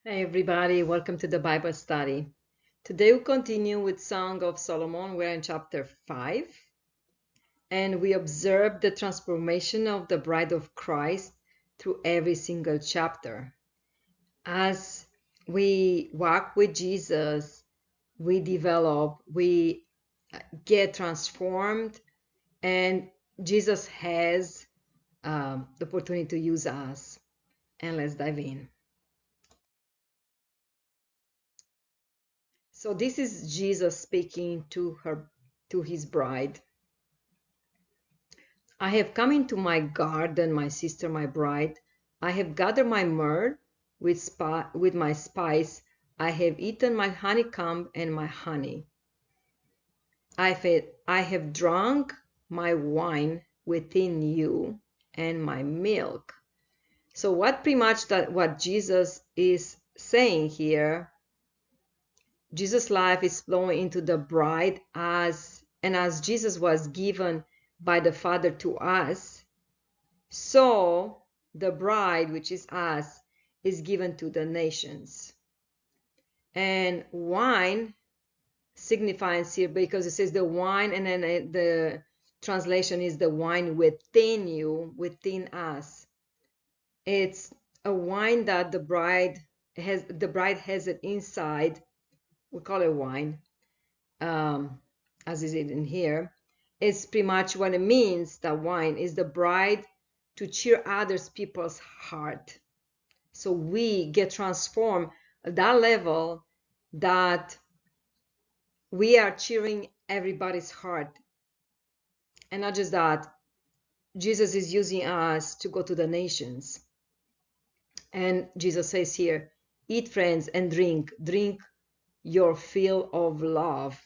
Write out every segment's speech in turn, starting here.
Hey everybody, welcome to the Bible study. Today we continue with Song of Solomon. We're in chapter 5 and we observe the transformation of the bride of Christ through every single chapter. As we walk with Jesus, we develop, we get transformed, and Jesus has the opportunity to use us. And let's dive in. So this is Jesus speaking to his bride. I have come into my garden, my sister, my bride. I have gathered my myrrh with my spice. I have eaten my honeycomb and my honey. I have drunk my wine within you and my milk. So what Jesus is saying here, Jesus' life is flowing into the bride as Jesus was given by the Father to us, so the bride, which is us, is given to the nations. And wine signifies here, because it says the wine, and then the translation is the wine within you, within us. It's a wine that the bride has it inside. We call it wine, as is it in here. It's pretty much what it means. That wine is the bride to cheer others people's heart. So we get transformed at that level that we are cheering everybody's heart. And not just that, Jesus is using us to go to the nations. And Jesus says here, eat, friends, and drink your fill of love.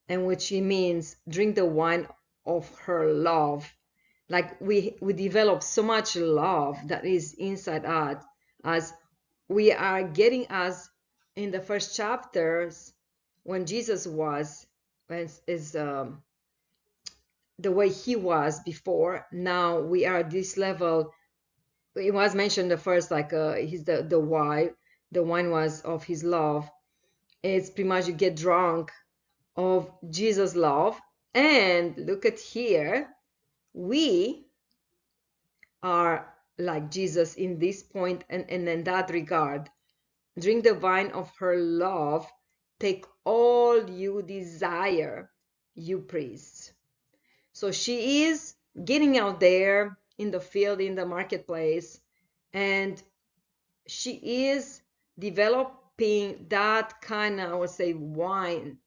And which he means drink the wine of her love. Like we develop so much love that is inside us, as we are getting us in the first chapters when Jesus was the way he was before. Now we are at this level. It was mentioned the first, like he's the wine was of his love. It's pretty much you get drunk of Jesus' love. And look at here, we are like Jesus in this point, and in that regard. Drink the wine of her love, take all you desire, you priests. So she is getting out there in the field, in the marketplace, and she is developing that kind of, I would say, wine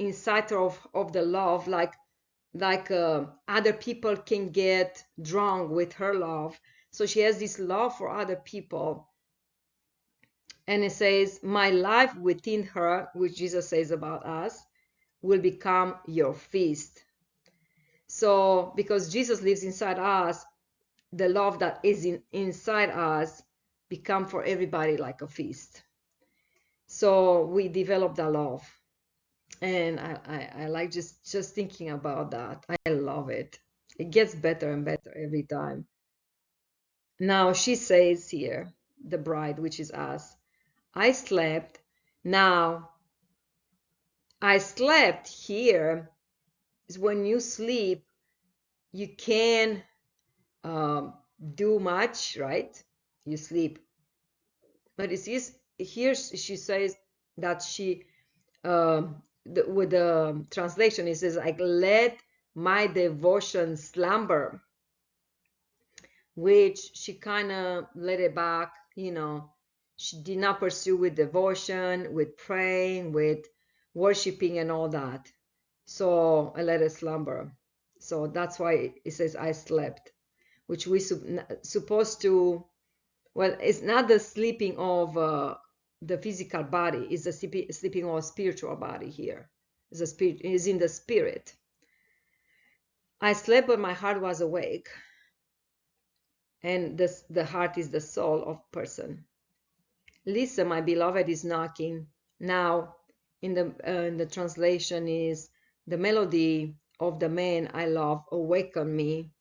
inside of the love, like other people can get drunk with her love. So she has this love for other people. And it says, my life within her, which Jesus says about us, will become your feast. So because Jesus lives inside us, the love that is inside us become for everybody like a feast. So we develop that love. And I like just thinking about that. I love it. It gets better and better every time. Now she says here, the bride, which is us, I slept. Now, I slept here is when you sleep, you can do much, right? You sleep. But it is here she says that she with the translation, it says like, let my devotion slumber, which she kind of let it back. She did not pursue with devotion, with praying, with worshiping and all that. So I let it slumber. So that's why it says I slept, which we supposed to, well, it's not the sleeping of the physical body, it's the sleeping of spiritual body here. It's the spirit, is in the spirit. I slept, but my heart was awake. And the heart is the soul of person. Listen, my beloved is knocking. Now, in the translation is the melody of the man I love awakened me.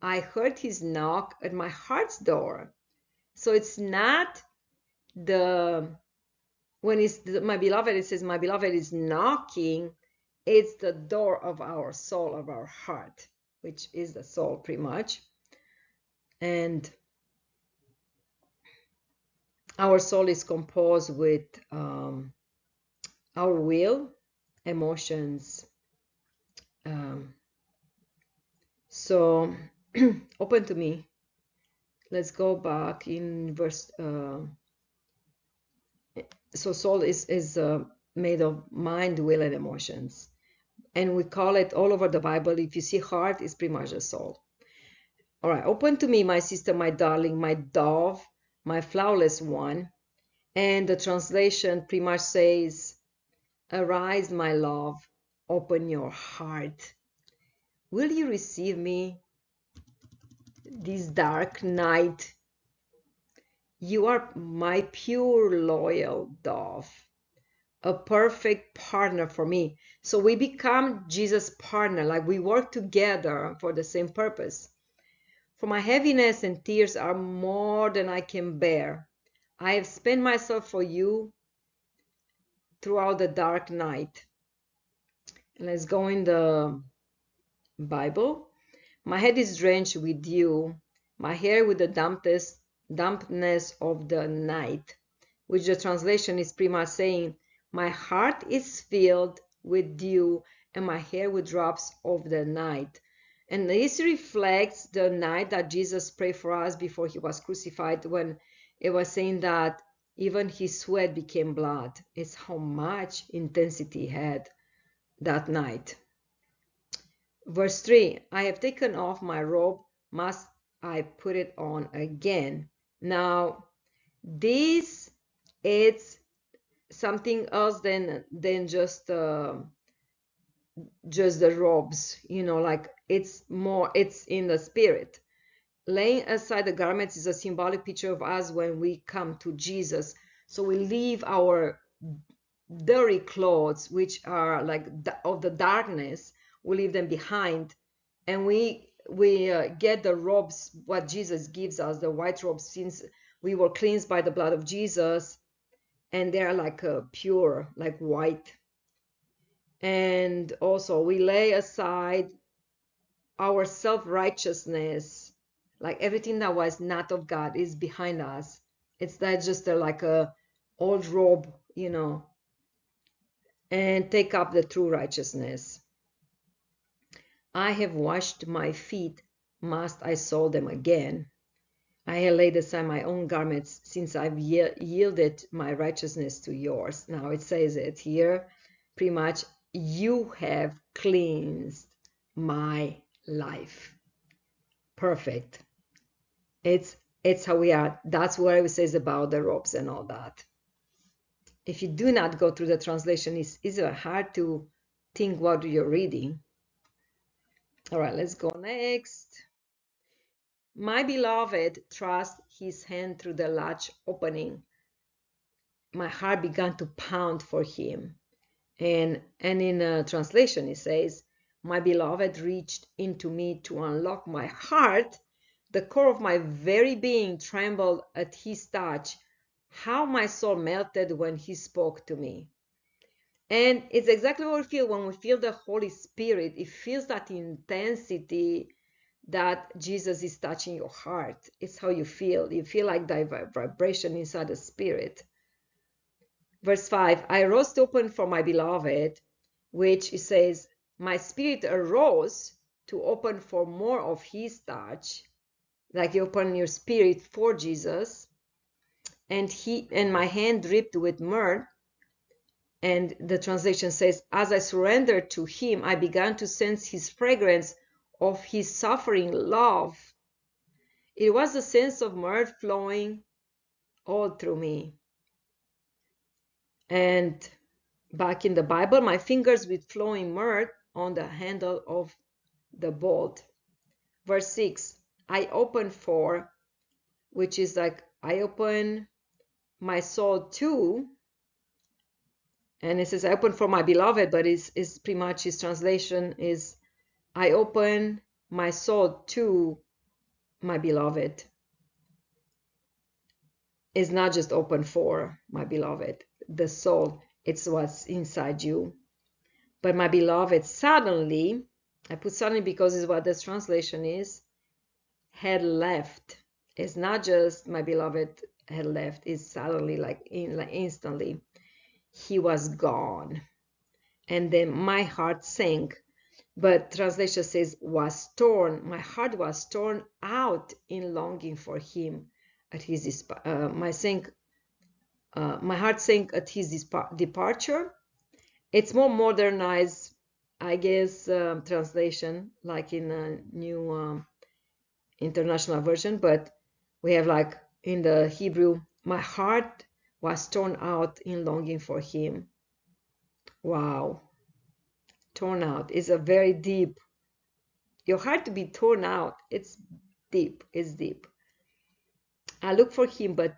I heard his knock at my heart's door. So it's not when it's my beloved, it says my beloved is knocking. It's the door of our soul, of our heart, which is the soul pretty much. And our soul is composed with our will, emotions. So open to me. Let's go back in verse. So soul is made of mind, will, and emotions. And we call it all over the Bible. If you see heart, it's pretty much the soul. All right, open to me, my sister, my darling, my dove, my flawless one. And the translation pretty much says, arise, my love, open your heart. Will you receive me this dark night? You are my pure, loyal dove, a perfect partner for me. So we become Jesus' partner, like we work together for the same purpose. For my heaviness and tears are more than I can bear. I have spent myself for you throughout the dark night. Let's go in the Bible. My head is drenched with dew, my hair with the dampness of the night, which the translation is pretty much saying, my heart is filled with dew and my hair with drops of the night. And this reflects the night that Jesus prayed for us before he was crucified, when it was saying that even his sweat became blood. It's how much intensity he had that night. Verse 3, I have taken off my robe, must I put it on again? Now, this is something else than just the robes, like it's in the spirit. Laying aside the garments is a symbolic picture of us when we come to Jesus. So we leave our dirty clothes, which are like of the darkness, we leave them behind, and we get the robes what Jesus gives us, the white robes, since we were cleansed by the blood of Jesus, and they're like pure, like white. And also we lay aside our self-righteousness, like everything that was not of God is behind us. It's not just like a old robe, and take up the true righteousness. I have washed my feet, must I soil them again? I have laid aside my own garments, since I've yielded my righteousness to yours. Now it says it here, pretty much, you have cleansed my life. Perfect. It's how we are. That's what it says about the robes and all that. If you do not go through the translation, it's hard to think what you're reading. All right, let's go next. My beloved thrust his hand through the latch opening. My heart began to pound for him. And in a translation, it says, my beloved reached into me to unlock my heart. The core of my very being trembled at his touch. How my soul melted when he spoke to me. And it's exactly what we feel when we feel the Holy Spirit. It feels that intensity that Jesus is touching your heart. It's how you feel. You feel like the vibration inside the spirit. Verse 5, I rose to open for my beloved, which it says, my spirit arose to open for more of his touch. Like you open your spirit for Jesus. And my hand dripped with myrrh. And the translation says, as I surrendered to him, I began to sense his fragrance of his suffering love. It was a sense of myrrh flowing all through me. And back in the Bible, my fingers with flowing myrrh on the handle of the bolt. Verse 6, I open for, which is like, I open my soul to, and it says, I open for my beloved, but it's pretty much his translation is, I open my soul to my beloved. is not just open for, my beloved. The soul, it's what's inside you. But my beloved, suddenly, I put suddenly because it's what this translation is, had left. It's not just my beloved had left, it's suddenly, like instantly. He was gone. And then my heart sank. But translation says, was torn. My heart was torn out in longing for him at his my heart sank at his departure. It's more modernized, I guess, translation, like in a new international version, but we have like in the Hebrew, my heart was torn out in longing for him. Wow. Torn out is a very deep. Your heart to be torn out, it's deep, it's deep. I looked for him, but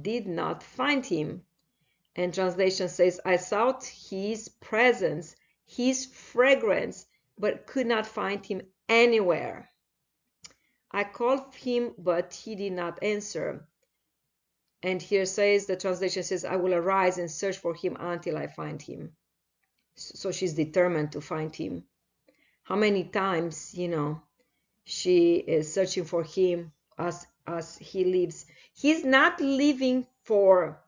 did not find him. And translation says, I sought his presence, his fragrance, but could not find him anywhere. I called him, but he did not answer. And here says, the translation says, I will arise and search for him until I find him. So she's determined to find him. How many times, she is searching for him as he lives. He's not living for,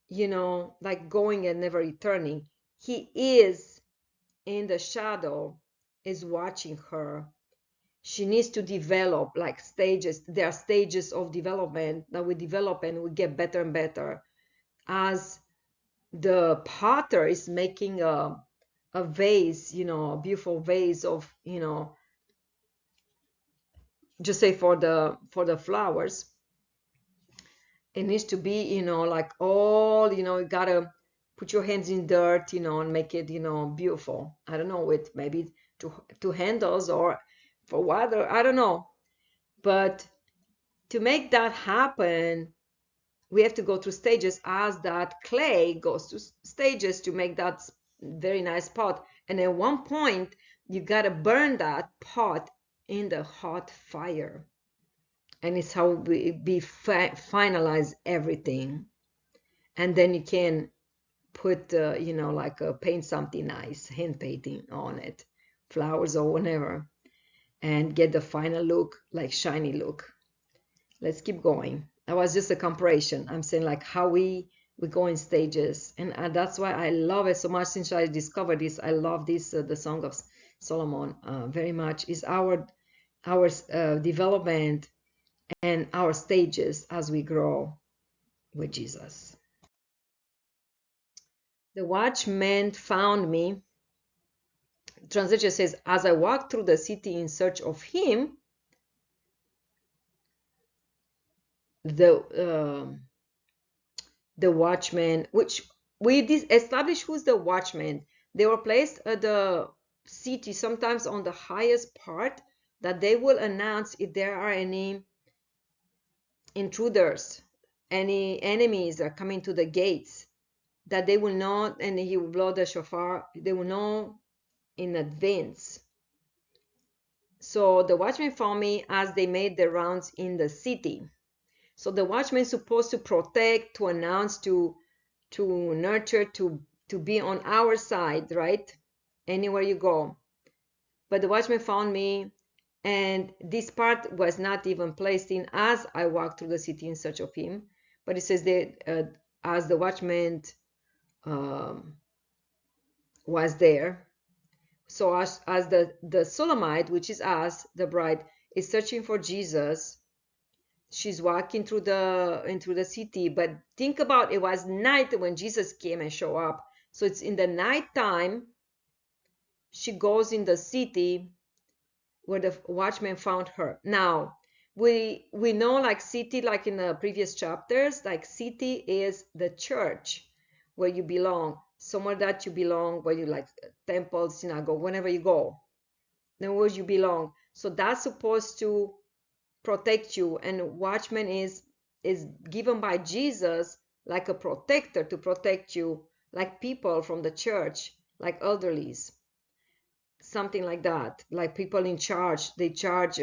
like going and never returning. He is in the shadow, is watching her. She needs to develop like stages. There are stages of development that we develop and we get better and better as the potter is making a vase, a beautiful vase of, just say for the flowers. It needs to be, like all, you gotta put your hands in dirt, and make it, beautiful. I don't know, with maybe two handles or for water, I don't know. But to make that happen, we have to go through stages as that clay goes through stages to make that very nice pot. And at one point, you got to burn that pot in the hot fire. And it's how we finalize everything. And then you can put, like paint something nice, hand painting on it, flowers or whatever, and get the final look, like shiny look. Let's keep going. That was just a comparison. I'm saying like how we go in stages, and that's why I love it so much. Since I discovered this, I love this the Song of Solomon very much. Is our development and our stages as we grow with Jesus. The watchman found me. Translation says, as I walked through the city in search of him, the watchman, which we established who's the watchman. They were placed at the city, sometimes on the highest part, that they will announce if there are any intruders, any enemies are coming to the gates, that they will know, and he will blow the shofar, they will know in advance. So the watchman found me as they made the rounds in the city. So the watchman is supposed to protect, to announce, to nurture, to be on our side, right? Anywhere you go. But the watchman found me, and this part was not even placed in as I walked through the city in search of him. But it says that as the watchman was there. So as the Shulamite, which is us, the bride, is searching for Jesus, she's walking into the city. But think about, it was night when Jesus came and showed up. So it's in the night time. She goes in the city where the watchman found her. Now we know, like city, like in the previous chapters, like city is the church where you belong, somewhere that you belong, where you like temple, synagogue, whenever you go, then where you belong. So that's supposed to protect you, and watchman is given by Jesus like a protector to protect you, like people from the church, like elderlies, something like that, like people in charge. They charge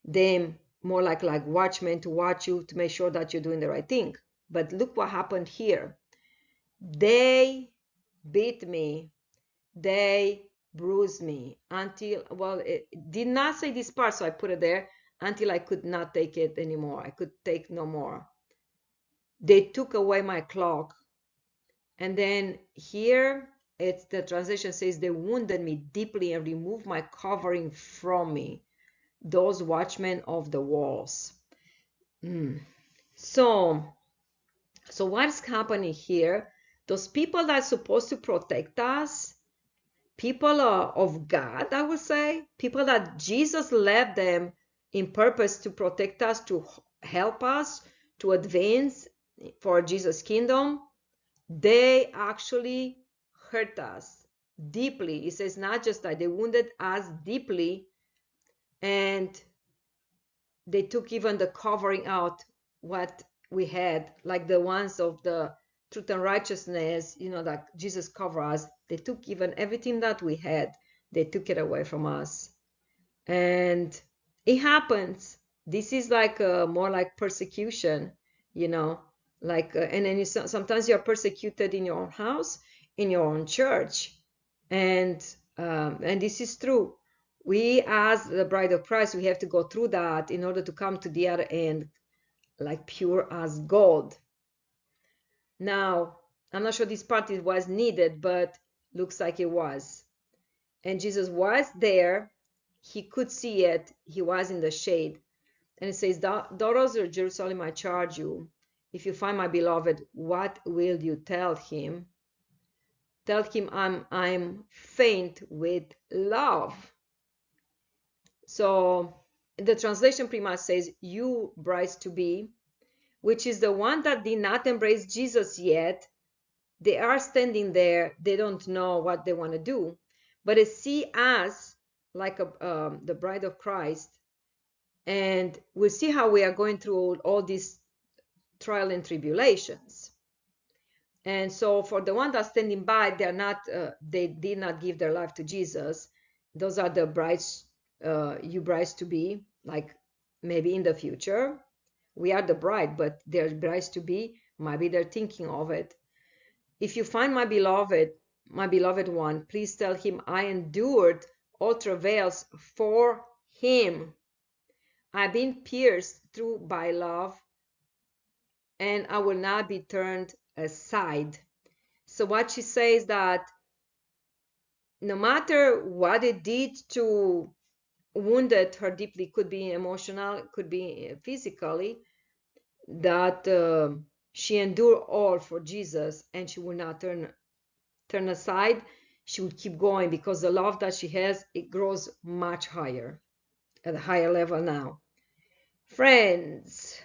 them more like watchmen to watch you to make sure that you're doing the right thing. But look what happened here. They beat me, they bruised me until, well, it did not say this part, so I put it there, until I could not take it anymore. I could take no more. They took away my cloak. And then here it's the translation says they wounded me deeply and removed my covering from me, those watchmen of the walls. So what's happening here? Those people that are supposed to protect us, people of God, I would say, people that Jesus left them in purpose to protect us, to help us, to advance for Jesus' kingdom, they actually hurt us deeply. It says not just that, they wounded us deeply, and they took even the covering out what we had, like the ones of the truth and righteousness, that Jesus covered us. They took even everything that we had, they took it away from us. And it happens. This is like more like persecution, like and then sometimes you're persecuted in your own house, in your own church, and this is true. We, as the bride of Christ, we have to go through that in order to come to the other end like pure as gold. Now, I'm not sure this part was needed, but looks like it was. And Jesus was there. He could see it. He was in the shade. And it says, daughters of Jerusalem, I charge you, if you find my beloved, what will you tell him? Tell him I'm faint with love. So the translation pretty much says, you brides to be, which is the one that did not embrace Jesus yet. They are standing there. They don't know what they want to do, but they see us like the bride of Christ, and we see how we are going through all these trial and tribulations. And so for the one that's standing by, they're not, they did not give their life to Jesus. Those are the brides, you brides to be, like maybe in the future. We are the bride, but they're brides to be. Maybe they're thinking of it. If you find my beloved one, please tell him I endured all travails for him. I've been pierced through by love, and I will not be turned aside. So what she says that no matter what it did to wounded her deeply, could be emotional, could be physically, that she endured all for Jesus, and she will not turn aside. She would keep going because the love that she has, it grows much higher, at a higher level now. Friends,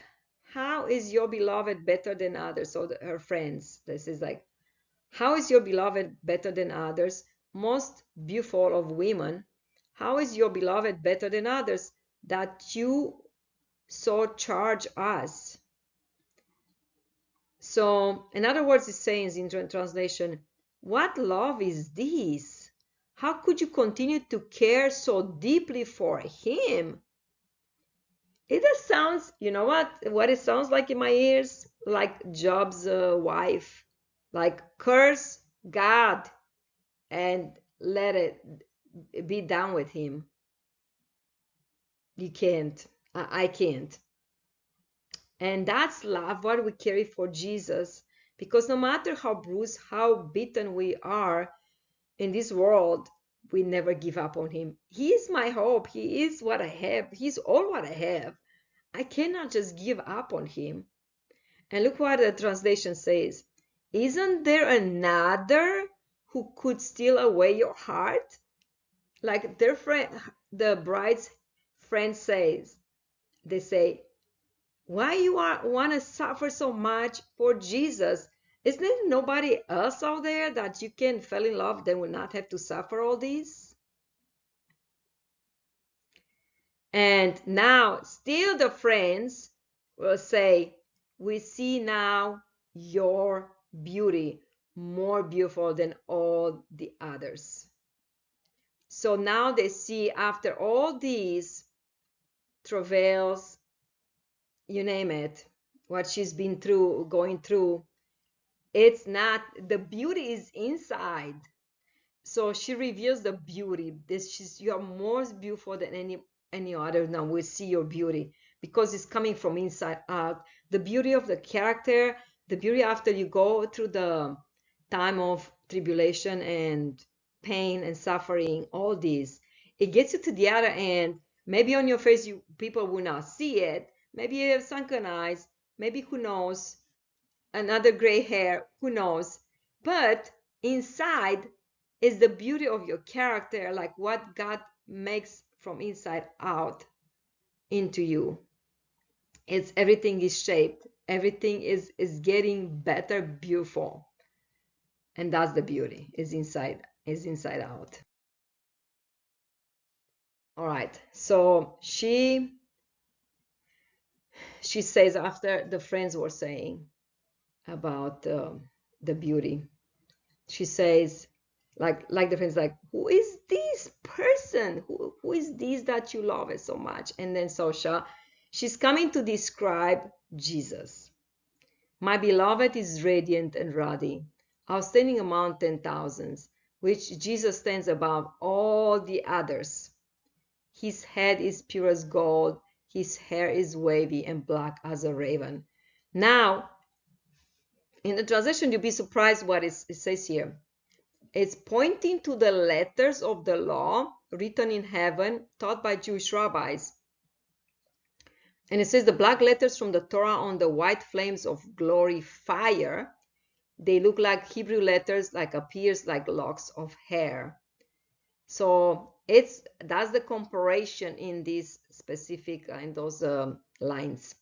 how is your beloved better than others? So her friends, this is like, how is your beloved better than others? Most beautiful of women, how is your beloved better than others, that you so charge us? So, in other words, it says in translation, what love is this? How could you continue to care so deeply for him? It just sounds, you know what it sounds like in my ears? Like Job's wife. Like, curse God and let it be done with him. You can't. I can't. And that's love, what we carry for Jesus. Because no matter how bruised, how beaten we are in this world, we never give up on him. He is my hope. He is what I have. He's all what I have. I cannot just give up on him. And look what the translation says. Isn't there another who could steal away your heart? Like their friend, the bride's friend says, they say, why you want to suffer so much for Jesus? Isn't there nobody else out there that you can fall in love that will not have to suffer all this? And now still the friends will say, we see now your beauty, more beautiful than all the others. So now they see after all these travails, you name it, what she's been through, going through. It's not, the beauty is inside. So she reveals the beauty. You are more beautiful than any other. Now we see your beauty because it's coming from inside out. The beauty of the character, the beauty after you go through the time of tribulation and pain and suffering, all this, it gets you to the other end. Maybe on your face, people will not see it. Maybe you have sunken eyes. Maybe, who knows, another gray hair, who knows? But inside is the beauty of your character, like what God makes from inside out into you. It's everything is shaped, everything is getting better, beautiful. And that's the beauty, is inside out. All right. So she says, after the friends were saying about the beauty, she says, like the friends, like, who is this person? Who is this that you love it so much? And then Sosha, she's coming to describe Jesus. My beloved is radiant and ruddy, outstanding among 10,000s, which Jesus stands above all the others. His head is pure as gold, his hair is wavy and black as a raven. Now, in the translation, you'll be surprised what it says here. It's pointing to the letters of the law written in heaven, taught by Jewish rabbis. And it says the black letters from the Torah on the white flames of glory fire. They look like Hebrew letters, like appears like locks of hair. So that's the comparison in this specific, in those lines.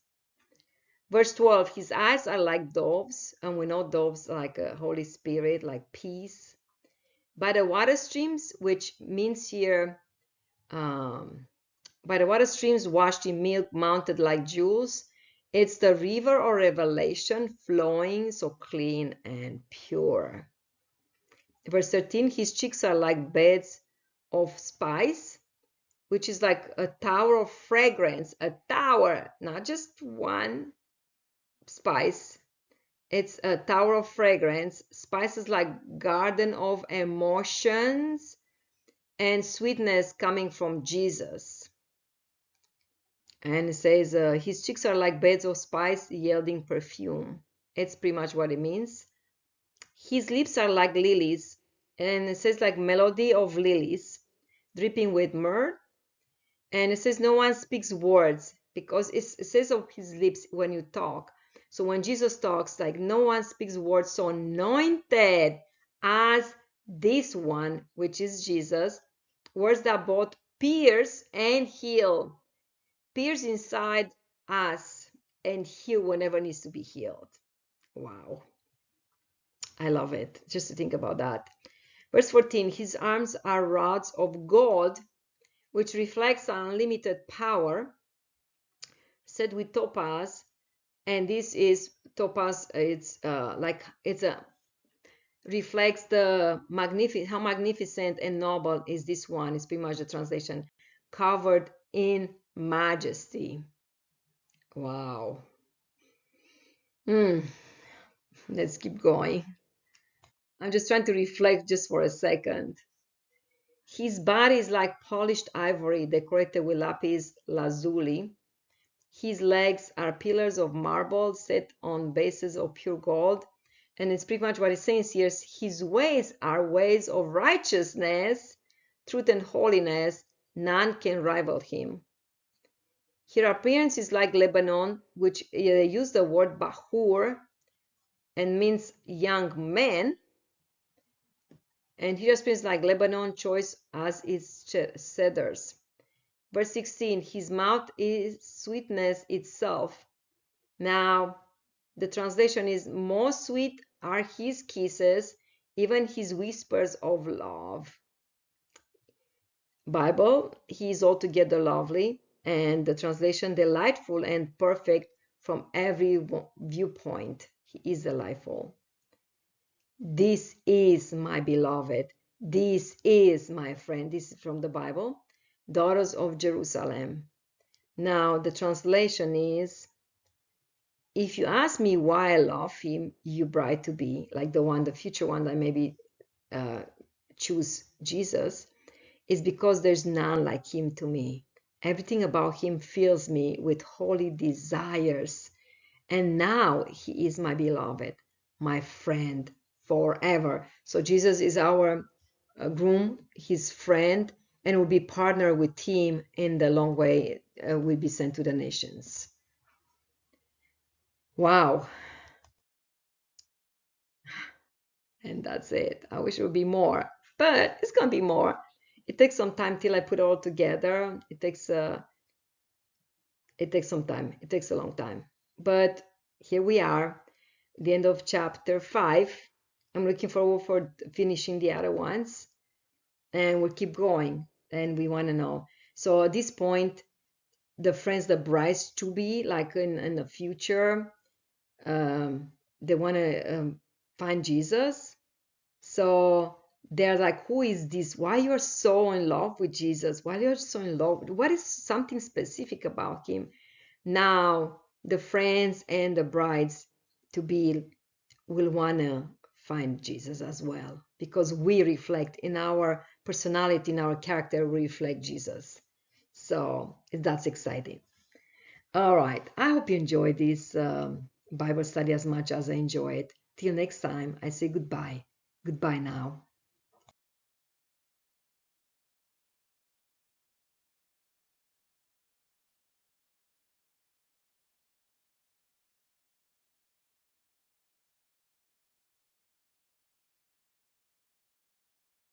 Verse 12, his eyes are like doves, and we know doves like a Holy Spirit, like peace. By the water streams, which means here, by the water streams washed in milk, mounted like jewels, it's the river or revelation flowing so clean and pure. Verse 13, his cheeks are like beds of spice, which is like a tower of fragrance, a tower, not just one spice. It's a tower of fragrance. Spices like garden of emotions and sweetness coming from Jesus. And it says his cheeks are like beds of spice yielding perfume. It's pretty much what it means. His lips are like lilies, and it says like melody of lilies, dripping with myrrh. And it says no one speaks words, because it says of his lips when you talk. So when Jesus talks, like, no one speaks words so anointed as this one, which is Jesus, words that both pierce and heal. Pierce inside us and heal whenever needs to be healed. Wow. I love it, just to think about that. Verse 14, his arms are rods of gold, which reflects unlimited power, set with topaz. And this is topaz, it's reflects the how magnificent and noble is this one. It's pretty much the translation, covered in majesty. Wow. Let's keep going. I'm just trying to reflect just for a second. His body is like polished ivory decorated with lapis lazuli. His legs are pillars of marble set on bases of pure gold. And it's pretty much what it says here. His ways are ways of righteousness, truth, and holiness. None can rival him. His appearance is like Lebanon, which they use the word bahur and means young man. And his appearance like Lebanon, choice as its cedars. Verse 16, his mouth is sweetness itself. Now, the translation is, more sweet are his kisses, even his whispers of love. Bible, he is altogether lovely, and the translation, delightful and perfect from every viewpoint. He is delightful. This is my beloved. This is my friend. This is from the Bible. Daughters of Jerusalem. Now, the translation is, if you ask me why I love him, you bride to be, like the future one that maybe choose Jesus, is because there's none like him to me. Everything about him fills me with holy desires. And now he is my beloved, my friend forever. So Jesus is our groom, his friend, and will be partner with him in the long way we'll be sent to the nations. Wow. And that's it. I wish it would be more, but it's gonna be more. It takes some time till I put it all together. It takes some time. It takes a long time. But here we are, the end of chapter 5. I'm looking forward for finishing the other ones, and we'll keep going. And we want to know. So at this point, the friends, the brides to be, like in the future, they want to find Jesus. So they're like, who is this? Why you're so in love with Jesus? Why you're so in love? What is something specific about him? Now the friends and the brides to be will want to find Jesus as well, because we reflect in our personality, in our character, we reflect Jesus. So that's exciting. All right. I hope you enjoyed this Bible study as much as I enjoy it. Till next time, I say goodbye. Goodbye now.